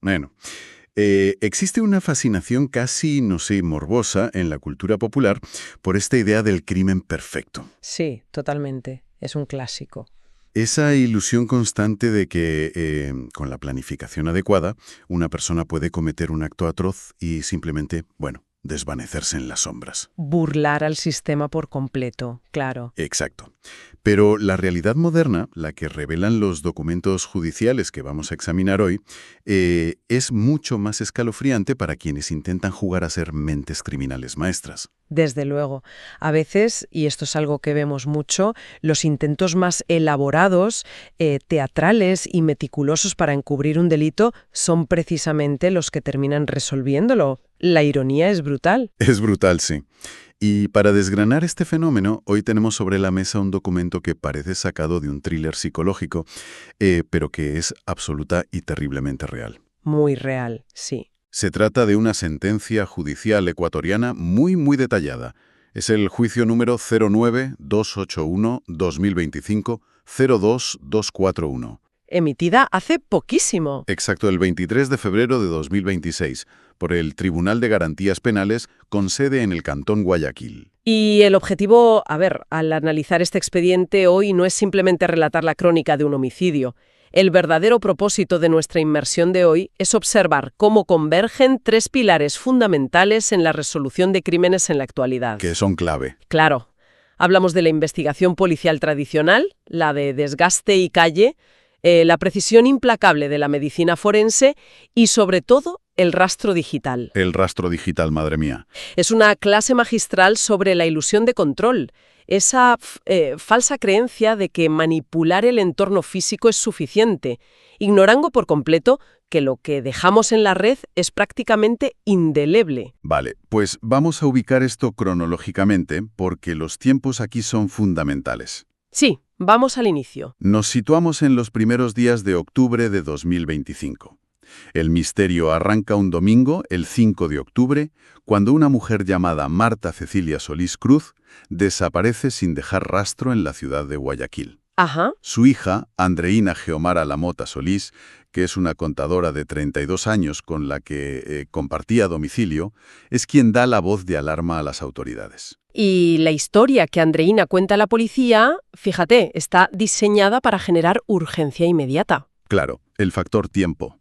Bueno, existe una fascinación casi, no sé, morbosa en la cultura popular por esta idea del crimen perfecto. Sí, totalmente. Es un clásico. Esa ilusión constante de que, con la planificación adecuada, una persona puede cometer un acto atroz y simplemente, bueno, desvanecerse en las sombras. Burlar al sistema por completo, claro. Exacto. Pero la realidad moderna, la que revelan los documentos judiciales que vamos a examinar hoy, es mucho más escalofriante para quienes intentan jugar a ser mentes criminales maestras. Desde luego. A veces, y esto es algo que vemos mucho, los intentos más elaborados, teatrales y meticulosos para encubrir un delito son precisamente los que terminan resolviéndolo. La ironía es brutal. Es brutal, sí. Y para desgranar este fenómeno, hoy tenemos sobre la mesa un documento que parece sacado de un thriller psicológico, pero que es absoluta y terriblemente real. Muy real, sí. Se trata de una sentencia judicial ecuatoriana muy detallada. Es el juicio número 09281-2025-02241. Emitida hace poquísimo. Exacto, el 23 de febrero de 2026, por el Tribunal de Garantías Penales con sede en el Cantón Guayaquil. Y el objetivo, a ver, al analizar este expediente hoy no es simplemente relatar la crónica de un homicidio. El verdadero propósito de nuestra inmersión de hoy es observar cómo convergen tres pilares fundamentales en la resolución de crímenes en la actualidad. Que son clave. Claro, hablamos de la investigación policial tradicional, la de desgaste y calle, la precisión implacable de la medicina forense y, sobre todo, el rastro digital. El rastro digital, madre mía. Es una clase magistral sobre la ilusión de control, esa falsa creencia de que manipular el entorno físico es suficiente, ignorando por completo que lo que dejamos en la red es prácticamente indeleble. Vale, pues vamos a ubicar esto cronológicamente porque los tiempos aquí son fundamentales. Sí, vamos al inicio. Nos situamos en los primeros días de octubre de 2025. El misterio arranca un domingo, el 5 de octubre, cuando una mujer llamada Marta Cecilia Solís Cruz desaparece sin dejar rastro en la ciudad de Guayaquil. Ajá. Su hija, Andreina Geomara Lamota Solís, que es una contadora de 32 años con la que compartía domicilio, es quien da la voz de alarma a las autoridades. Y la historia que Andreina cuenta a la policía, fíjate, está diseñada para generar urgencia inmediata. Claro, el factor tiempo.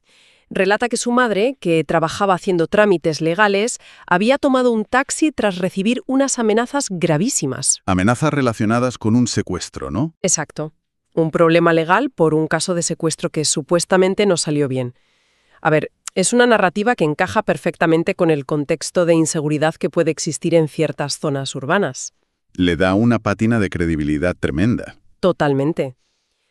Relata que su madre, que trabajaba haciendo trámites legales, había tomado un taxi tras recibir unas amenazas gravísimas. Amenazas relacionadas con un secuestro, ¿no? Exacto. Un problema legal por un caso de secuestro que supuestamente no salió bien. A ver, es una narrativa que encaja perfectamente con el contexto de inseguridad que puede existir en ciertas zonas urbanas. Le da una pátina de credibilidad tremenda. Totalmente.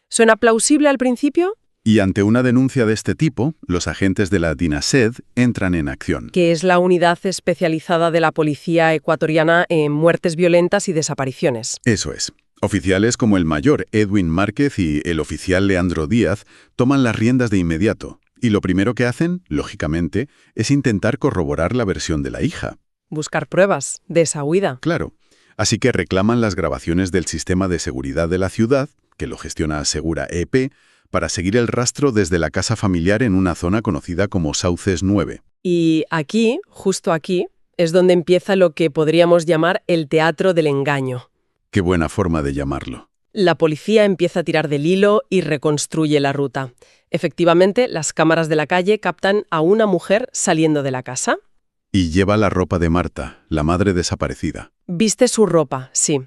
¿Suena plausible al principio? Y ante una denuncia de este tipo, los agentes de la DINASED entran en acción. Que es la unidad especializada de la policía ecuatoriana en muertes violentas y desapariciones. Eso es. Oficiales como el mayor Edwin Márquez y el oficial Leandro Díaz toman las riendas de inmediato. Y lo primero que hacen, lógicamente, es intentar corroborar la versión de la hija. Buscar pruebas de esa huida. Claro. Así que reclaman las grabaciones del sistema de seguridad de la ciudad, que lo gestiona Segura EP, para seguir el rastro desde la casa familiar en una zona conocida como Sauces 9. Y aquí, justo aquí, es donde empieza lo que podríamos llamar el teatro del engaño. Qué buena forma de llamarlo. La policía empieza a tirar del hilo y reconstruye la ruta. Efectivamente, las cámaras de la calle captan a una mujer saliendo de la casa. Y lleva la ropa de Marta, la madre desaparecida. Viste su ropa, sí.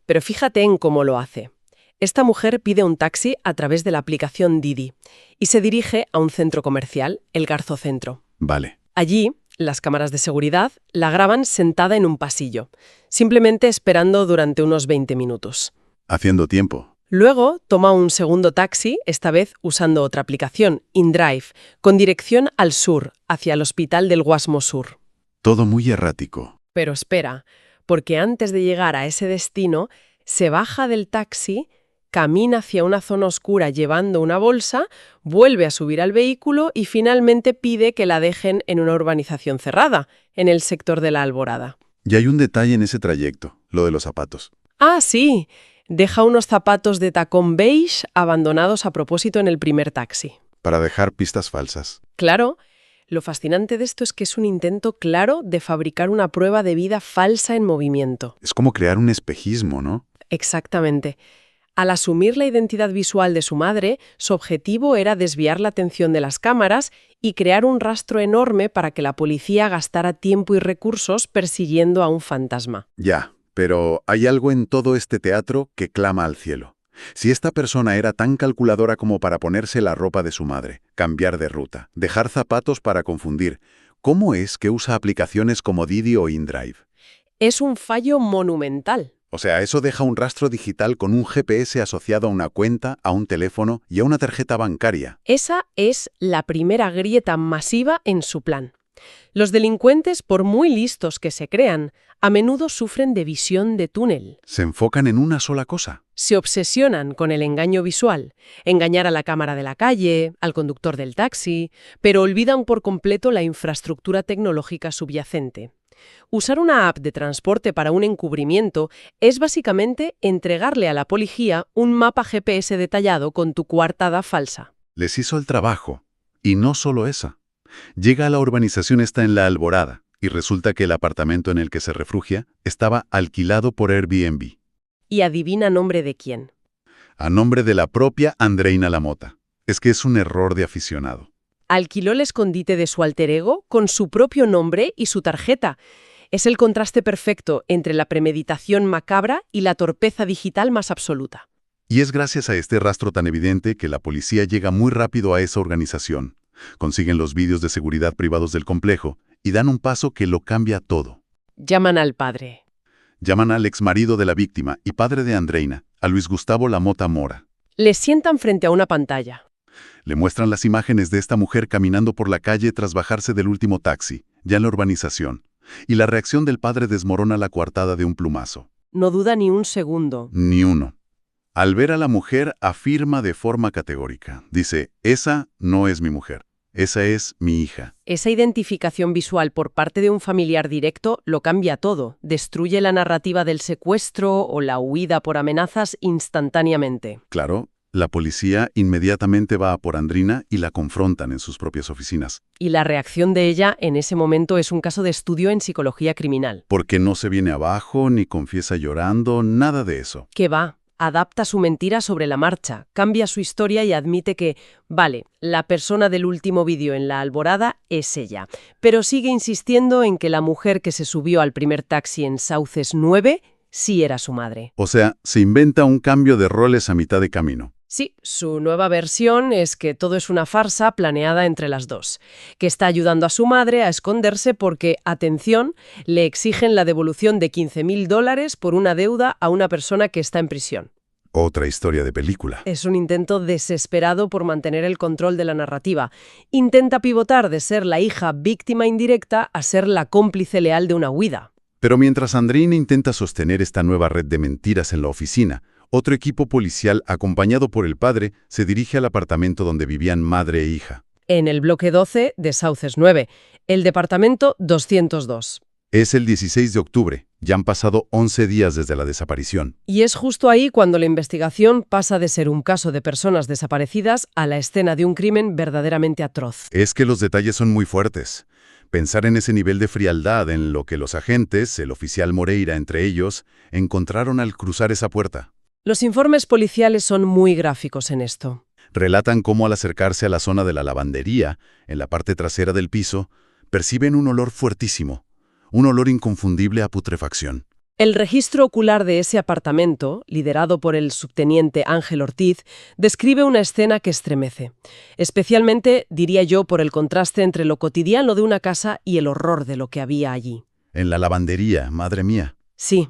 Pero fíjate en cómo lo hace. Esta mujer pide un taxi a través de la aplicación Didi y se dirige a un centro comercial, el Garzocentro. Vale. Allí, las cámaras de seguridad la graban sentada en un pasillo, simplemente esperando durante unos 20 minutos. Haciendo tiempo. Luego toma un segundo taxi, esta vez usando otra aplicación, InDrive, con dirección al sur, hacia el hospital del Guasmo Sur. Todo muy errático. Pero espera, porque antes de llegar a ese destino, se baja del taxi, camina hacia una zona oscura llevando una bolsa, vuelve a subir al vehículo y finalmente pide que la dejen en una urbanización cerrada, en el sector de la Alborada. Y hay un detalle en ese trayecto, lo de los zapatos. Ah, sí. Deja unos zapatos de tacón beige abandonados a propósito en el primer taxi. para dejar pistas falsas. Claro, lo fascinante de esto es que es un intento claro de fabricar una prueba de vida falsa en movimiento. Es como crear un espejismo, ¿no? Exactamente. Al asumir la identidad visual de su madre, su objetivo era desviar la atención de las cámaras y crear un rastro enorme para que la policía gastara tiempo y recursos persiguiendo a un fantasma. Ya, pero hay algo en todo este teatro que clama al cielo. Si esta persona era tan calculadora como para ponerse la ropa de su madre, cambiar de ruta, dejar zapatos para confundir, ¿cómo es que usa aplicaciones como Didi o InDrive? Es un fallo monumental. O sea, eso deja un rastro digital con un GPS asociado a una cuenta, a un teléfono y a una tarjeta bancaria. Esa es la primera grieta masiva en su plan. Los delincuentes, por muy listos que se crean, a menudo sufren de visión de túnel. Se enfocan en una sola cosa. Se obsesionan con el engaño visual, engañar a la cámara de la calle, al conductor del taxi, pero olvidan por completo la infraestructura tecnológica subyacente. Usar una app de transporte para un encubrimiento es básicamente entregarle a la policía un mapa GPS detallado con tu coartada falsa. Les hizo el trabajo. Y no solo esa. Llega a la urbanización esta en La Alborada, y resulta que el apartamento en el que se refugia estaba alquilado por Airbnb. Y adivina nombre de quién. A nombre de la propia Andreina Lamota. Es que es un error de aficionado. Alquiló el escondite de su alter ego con su propio nombre y su tarjeta. Es el contraste perfecto entre la premeditación macabra y la torpeza digital más absoluta. Y es gracias a este rastro tan evidente que la policía llega muy rápido a esa organización. Consiguen los vídeos de seguridad privados del complejo y dan un paso que lo cambia todo. Llaman al padre. Llaman al exmarido de la víctima y padre de Andreina, a Luis Gustavo Lamota Mora. Le sientan frente a una pantalla. Le muestran las imágenes de esta mujer caminando por la calle tras bajarse del último taxi, ya en la urbanización. Y la reacción del padre desmorona la coartada de un plumazo. No duda ni un segundo. Ni uno. Al ver a la mujer, afirma de forma categórica. Dice, esa no es mi mujer, esa es mi hija. Esa identificación visual por parte de un familiar directo lo cambia todo. Destruye la narrativa del secuestro o la huida por amenazas instantáneamente. Claro, la policía inmediatamente va a por Andreina y la confrontan en sus propias oficinas. Y la reacción de ella en ese momento es un caso de estudio en psicología criminal. Porque no se viene abajo, ni confiesa llorando, nada de eso. ¿Qué va? Adapta su mentira sobre la marcha, cambia su historia y admite que, vale, la persona del último vídeo en La Alborada es ella, pero sigue insistiendo en que la mujer que se subió al primer taxi en Sauces 9 sí era su madre. O sea, se inventa un cambio de roles a mitad de camino. Sí, su nueva versión es que todo es una farsa planeada entre las dos, que está ayudando a su madre a esconderse porque, atención, le exigen la devolución de $15.000 por una deuda a una persona que está en prisión. Otra historia de película. Es un intento desesperado por mantener el control de la narrativa. Intenta pivotar de ser la hija víctima indirecta a ser la cómplice leal de una huida. Pero mientras Andreina intenta sostener esta nueva red de mentiras en la oficina, otro equipo policial, acompañado por el padre, se dirige al apartamento donde vivían madre e hija. En el bloque 12 de Sauces 9, el departamento 202. Es el 16 de octubre. Ya han pasado 11 días desde la desaparición. Y es justo ahí cuando la investigación pasa de ser un caso de personas desaparecidas a la escena de un crimen verdaderamente atroz. Es que los detalles son muy fuertes. Pensar en ese nivel de frialdad en lo que los agentes, el oficial Moreira entre ellos, encontraron al cruzar esa puerta. Los informes policiales son muy gráficos en esto. Relatan cómo al acercarse a la zona de la lavandería, en la parte trasera del piso, perciben un olor fuertísimo, un olor inconfundible a putrefacción. El registro ocular de ese apartamento, liderado por el subteniente Ángel Ortiz, describe una escena que estremece. Especialmente, diría yo, por el contraste entre lo cotidiano de una casa y el horror de lo que había allí. En la lavandería, madre mía. Sí.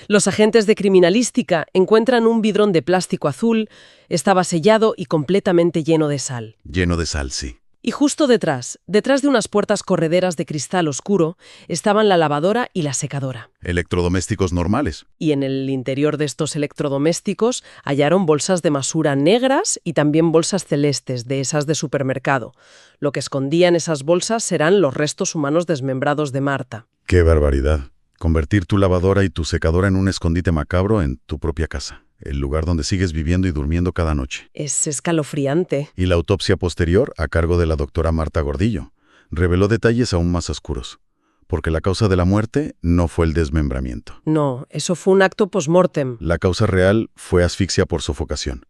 Los agentes de criminalística encuentran un bidón de plástico azul, estaba sellado y completamente lleno de sal. Lleno de sal, sí. Y justo detrás de unas puertas correderas de cristal oscuro, estaban la lavadora y la secadora. Electrodomésticos normales. Y en el interior de estos electrodomésticos hallaron bolsas de basura negras y también bolsas celestes, de esas de supermercado. Lo que escondían esas bolsas serán los restos humanos desmembrados de Marta. ¡Qué barbaridad! Convertir tu lavadora y tu secadora en un escondite macabro en tu propia casa. el lugar donde sigues viviendo y durmiendo cada noche. Es escalofriante. Y la autopsia posterior, a cargo de la doctora Marta Gordillo, reveló detalles aún más oscuros, porque la causa de la muerte no fue el desmembramiento. No, eso fue un acto post-mortem. La causa real fue asfixia por sofocación.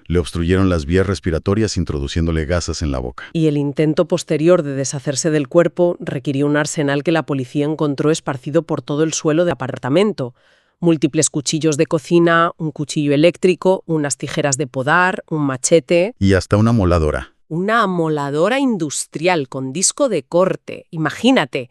Le obstruyeron las vías respiratorias introduciéndole gases en la boca. Y el intento posterior de deshacerse del cuerpo requirió un arsenal que la policía encontró esparcido por todo el suelo del apartamento. Múltiples cuchillos de cocina, un cuchillo eléctrico, unas tijeras de podar, un machete. Y hasta una moladora. Una amoladora industrial con disco de corte, imagínate.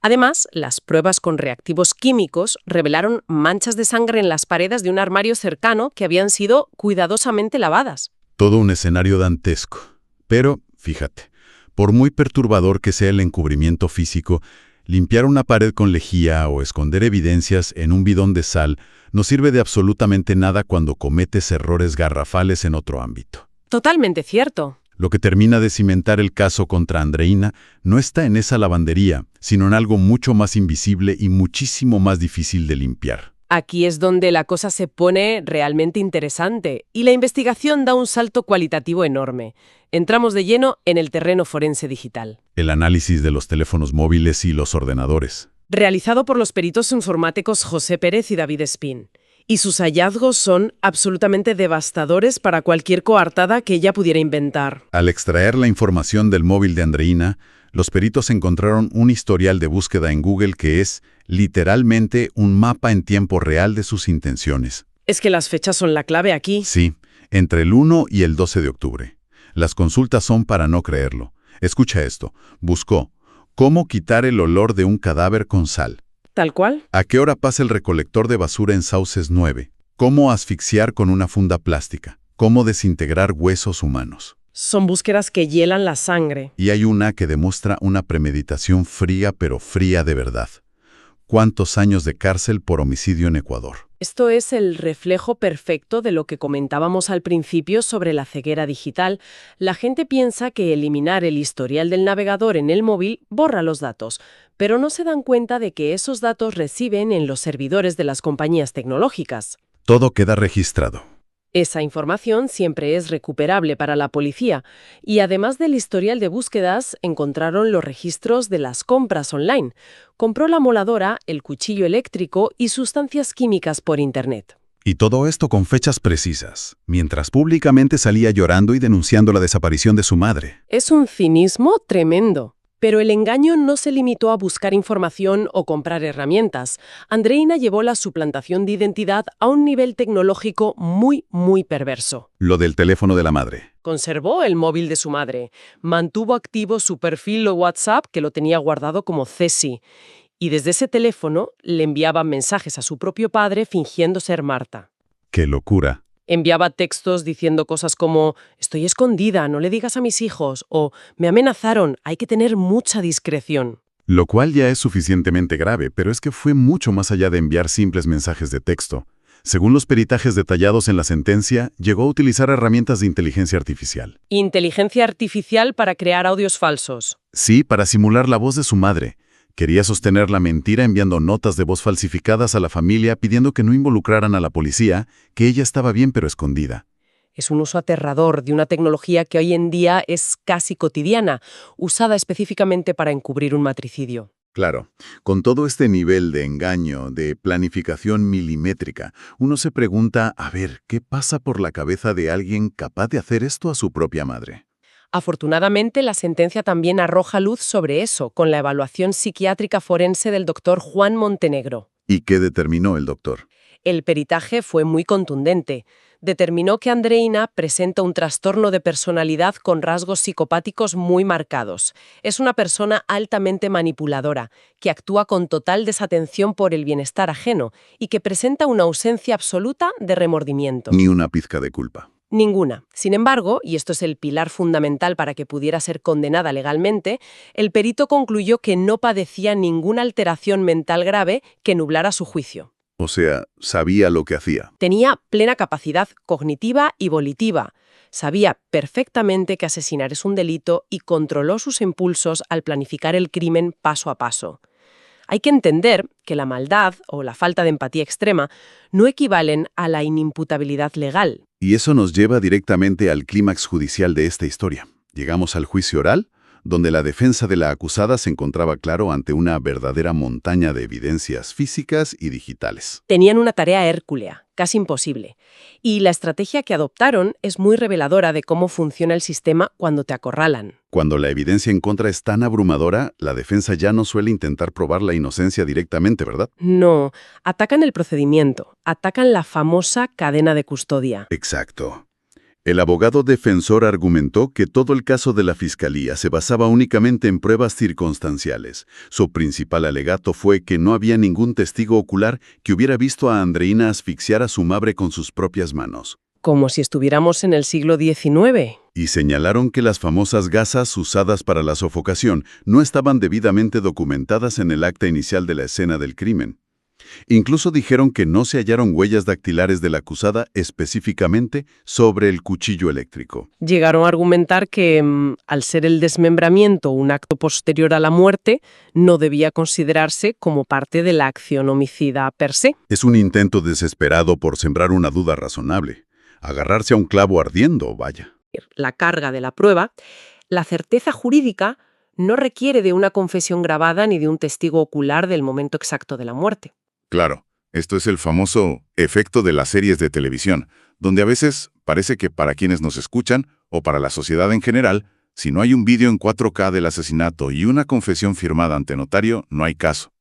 Además, las pruebas con reactivos químicos revelaron manchas de sangre en las paredes de un armario cercano que habían sido cuidadosamente lavadas. Todo un escenario dantesco. Pero, fíjate, por muy perturbador que sea el encubrimiento físico, limpiar una pared con lejía o esconder evidencias en un bidón de sal no sirve de absolutamente nada cuando cometes errores garrafales en otro ámbito. Totalmente cierto. Lo que termina de cimentar el caso contra Andreina no está en esa lavandería, sino en algo mucho más invisible y muchísimo más difícil de limpiar. Aquí es donde la cosa se pone realmente interesante y la investigación da un salto cualitativo enorme. Entramos de lleno en el terreno forense digital. El análisis de los teléfonos móviles y los ordenadores. Realizado por los peritos informáticos José Pérez y David Espín. Y sus hallazgos son absolutamente devastadores para cualquier coartada que ella pudiera inventar. Al extraer la información del móvil de Andreina, los peritos encontraron un historial de búsqueda en Google que es, literalmente, un mapa en tiempo real de sus intenciones. Es que las fechas son la clave aquí. Sí, entre el 1 y el 12 de octubre. Las consultas son para no creerlo. Escucha esto. Buscó cómo quitar el olor de un cadáver con sal. ¿Tal cual? ¿A qué hora pasa el recolector de basura en Sauces 9? ¿Cómo asfixiar con una funda plástica? ¿Cómo desintegrar huesos humanos? Son búsquedas que hielan la sangre. Y hay una que demuestra una premeditación fría, pero fría de verdad. ¿Cuántos años de cárcel por homicidio en Ecuador? Esto es el reflejo perfecto de lo que comentábamos al principio sobre la ceguera digital. La gente piensa que eliminar el historial del navegador en el móvil borra los datos, pero no se dan cuenta de que esos datos residen en los servidores de las compañías tecnológicas. Todo queda registrado. Esa información siempre es recuperable para la policía y además del historial de búsquedas encontraron los registros de las compras online. Compró la moladora, el cuchillo eléctrico y sustancias químicas por Internet. Y todo esto con fechas precisas, mientras públicamente salía llorando y denunciando la desaparición de su madre. Es un cinismo tremendo. Pero el engaño no se limitó a buscar información o comprar herramientas. Andreina llevó la suplantación de identidad a un nivel tecnológico muy, muy perverso. Lo del teléfono de la madre. Conservó el móvil de su madre, mantuvo activo su perfil de WhatsApp, que lo tenía guardado como Ceci, y desde ese teléfono le enviaba mensajes a su propio padre fingiendo ser Marta. ¡Qué locura! Enviaba textos diciendo cosas como «Estoy escondida, no le digas a mis hijos» o «Me amenazaron, hay que tener mucha discreción». Lo cual ya es suficientemente grave, pero es que fue mucho más allá de enviar simples mensajes de texto. Según los peritajes detallados en la sentencia, llegó a utilizar herramientas de inteligencia artificial. Inteligencia artificial para crear audios falsos. Sí, para simular la voz de su madre. Quería sostener la mentira enviando notas de voz falsificadas a la familia pidiendo que no involucraran a la policía, que ella estaba bien pero escondida. Es un uso aterrador de una tecnología que hoy en día es casi cotidiana, usada específicamente para encubrir un matricidio. Claro, con todo este nivel de engaño, de planificación milimétrica, uno se pregunta, a ver, ¿qué pasa por la cabeza de alguien capaz de hacer esto a su propia madre? Afortunadamente, la sentencia también arroja luz sobre eso, con la evaluación psiquiátrica forense del doctor Juan Montenegro. ¿Y qué determinó el doctor? El peritaje fue muy contundente. Determinó que Andreina presenta un trastorno de personalidad con rasgos psicopáticos muy marcados. Es una persona altamente manipuladora, que actúa con total desatención por el bienestar ajeno y que presenta una ausencia absoluta de remordimiento. Ni una pizca de culpa. Ninguna. Sin embargo, y esto es el pilar fundamental para que pudiera ser condenada legalmente, el perito concluyó que no padecía ninguna alteración mental grave que nublara su juicio. O sea, sabía lo que hacía. Tenía plena capacidad cognitiva y volitiva. Sabía perfectamente que asesinar es un delito y controló sus impulsos al planificar el crimen paso a paso. Hay que entender que la maldad o la falta de empatía extrema no equivalen a la inimputabilidad legal. Y eso nos lleva directamente al clímax judicial de esta historia. Llegamos al juicio oral, donde la defensa de la acusada se encontraba claro ante una verdadera montaña de evidencias físicas y digitales. Tenían una tarea hérculea, casi imposible. Y la estrategia que adoptaron es muy reveladora de cómo funciona el sistema cuando te acorralan. Cuando la evidencia en contra es tan abrumadora, la defensa ya no suele intentar probar la inocencia directamente, ¿verdad? No, atacan el procedimiento, atacan la famosa cadena de custodia. Exacto. El abogado defensor argumentó que todo el caso de la Fiscalía se basaba únicamente en pruebas circunstanciales. Su principal alegato fue que no había ningún testigo ocular que hubiera visto a Andreina asfixiar a su madre con sus propias manos. Como si estuviéramos en el siglo XIX. Y señalaron que las famosas gasas usadas para la sofocación no estaban debidamente documentadas en el acta inicial de la escena del crimen. Incluso dijeron que no se hallaron huellas dactilares de la acusada específicamente sobre el cuchillo eléctrico. Llegaron a argumentar que, al ser el desmembramiento un acto posterior a la muerte, no debía considerarse como parte de la acción homicida per se. Es un intento desesperado por sembrar una duda razonable. Agarrarse a un clavo ardiendo, vaya. La carga de la prueba, la certeza jurídica no requiere de una confesión grabada ni de un testigo ocular del momento exacto de la muerte. Claro, esto es el famoso efecto de las series de televisión, donde a veces parece que para quienes nos escuchan, o para la sociedad en general, si no hay un vídeo en 4K del asesinato y una confesión firmada ante notario, no hay caso.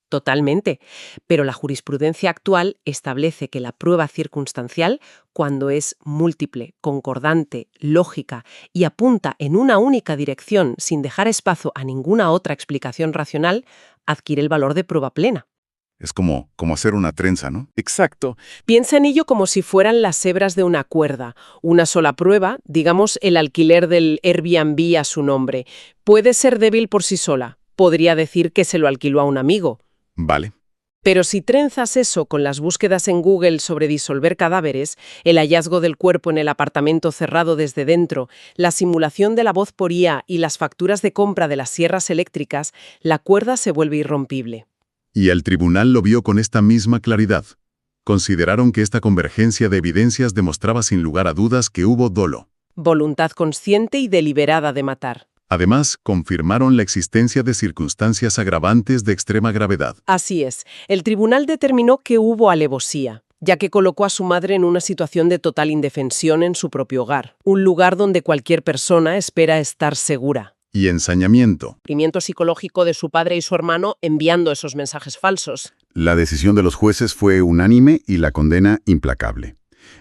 Totalmente. Pero la jurisprudencia actual establece que la prueba circunstancial, cuando es múltiple, concordante, lógica y apunta en una única dirección sin dejar espacio a ninguna otra explicación racional, adquiere el valor de prueba plena. Es como hacer una trenza, ¿no? Exacto. Piensa en ello como si fueran las hebras de una cuerda. Una sola prueba, digamos el alquiler del Airbnb a su nombre, puede ser débil por sí sola. Podría decir que se lo alquiló a un amigo. Vale. Pero si trenzas eso con las búsquedas en Google sobre disolver cadáveres, el hallazgo del cuerpo en el apartamento cerrado desde dentro, la simulación de la voz por IA y las facturas de compra de las sierras eléctricas, la cuerda se vuelve irrompible. Y el tribunal lo vio con esta misma claridad. Consideraron que esta convergencia de evidencias demostraba sin lugar a dudas que hubo dolo. Voluntad consciente y deliberada de matar. Además, confirmaron la existencia de circunstancias agravantes de extrema gravedad. Así es, el tribunal determinó que hubo alevosía, ya que colocó a su madre en una situación de total indefensión en su propio hogar, un lugar donde cualquier persona espera estar segura. Y ensañamiento. Sufrimiento psicológico de su padre y su hermano enviando esos mensajes falsos. La decisión de los jueces fue unánime y la condena implacable.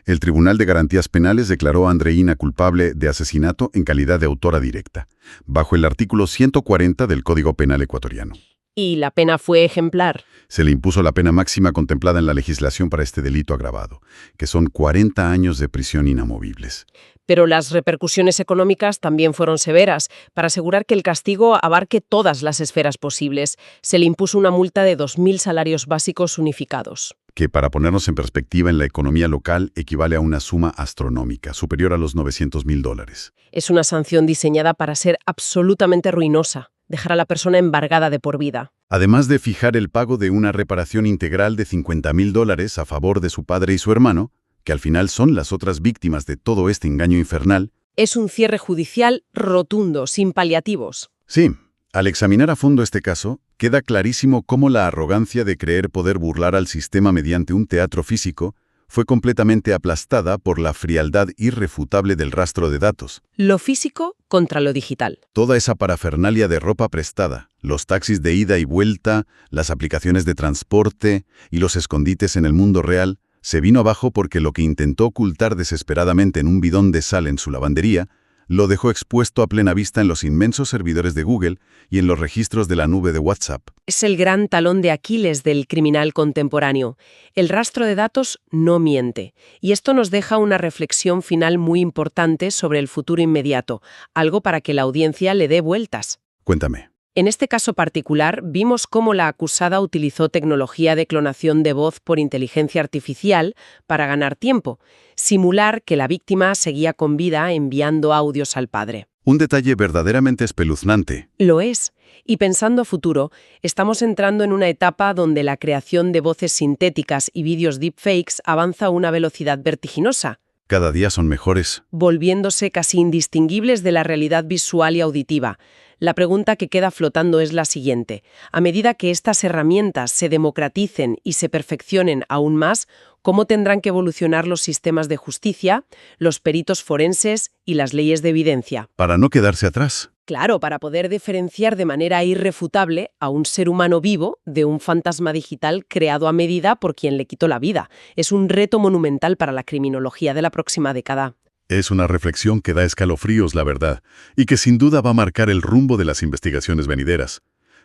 El Tribunal de Garantías Penales declaró a Andreina culpable de asesinato en calidad de autora directa, bajo el artículo 140 del Código Penal ecuatoriano. Y la pena fue ejemplar. Se le impuso la pena máxima contemplada en la legislación para este delito agravado, que son 40 años de prisión inamovibles. Pero las repercusiones económicas también fueron severas. Para asegurar que el castigo abarque todas las esferas posibles, se le impuso una multa de 2.000 salarios básicos unificados. Que para ponernos en perspectiva en la economía local equivale a una suma astronómica, superior a los $900.000. Es una sanción diseñada para ser absolutamente ruinosa, dejar a la persona embargada de por vida. Además de fijar el pago de una reparación integral de $50.000 a favor de su padre y su hermano, que al final son las otras víctimas de todo este engaño infernal. Es un cierre judicial rotundo, sin paliativos. Sí, al examinar a fondo este caso, queda clarísimo cómo la arrogancia de creer poder burlar al sistema mediante un teatro físico fue completamente aplastada por la frialdad irrefutable del rastro de datos. Lo físico contra lo digital. Toda esa parafernalia de ropa prestada, los taxis de ida y vuelta, las aplicaciones de transporte y los escondites en el mundo real, se vino abajo porque lo que intentó ocultar desesperadamente en un bidón de sal en su lavandería, lo dejó expuesto a plena vista en los inmensos servidores de Google y en los registros de la nube de WhatsApp. Es el gran talón de Aquiles del criminal contemporáneo. El rastro de datos no miente. Y esto nos deja una reflexión final muy importante sobre el futuro inmediato, algo para que la audiencia le dé vueltas. Cuéntame. En este caso particular, vimos cómo la acusada utilizó tecnología de clonación de voz por inteligencia artificial para ganar tiempo, simular que la víctima seguía con vida enviando audios al padre. Un detalle verdaderamente espeluznante. Lo es. Y pensando a futuro, estamos entrando en una etapa donde la creación de voces sintéticas y vídeos deepfakes avanza a una velocidad vertiginosa, Cada día son mejores. volviéndose casi indistinguibles de la realidad visual y auditiva. La pregunta que queda flotando es la siguiente. A medida que estas herramientas se democraticen y se perfeccionen aún más, ¿cómo tendrán que evolucionar los sistemas de justicia, los peritos forenses y las leyes de evidencia? Para no quedarse atrás. Claro, para poder diferenciar de manera irrefutable a un ser humano vivo de un fantasma digital creado a medida por quien le quitó la vida. Es un reto monumental para la criminología de la próxima década. Es una reflexión que da escalofríos, la verdad, y que sin duda va a marcar el rumbo de las investigaciones venideras.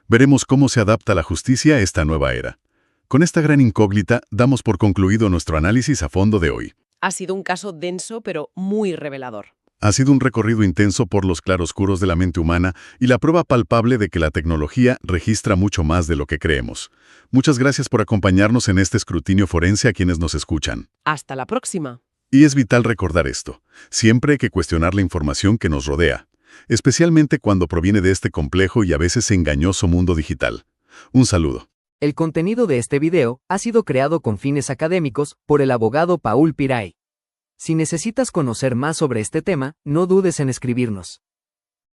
Veremos cómo se adapta la justicia a esta nueva era. Con esta gran incógnita, damos por concluido nuestro análisis a fondo de hoy. Ha sido un caso denso, pero muy revelador. Ha sido un recorrido intenso por los claroscuros de la mente humana y la prueba palpable de que la tecnología registra mucho más de lo que creemos. Muchas gracias por acompañarnos en este escrutinio forense a quienes nos escuchan. Hasta la próxima. Y es vital recordar esto. Siempre hay que cuestionar la información que nos rodea, especialmente cuando proviene de este complejo y a veces engañoso mundo digital. Un saludo. El contenido de este video ha sido creado con fines académicos por el abogado Paul Piray. Si necesitas conocer más sobre este tema, no dudes en escribirnos.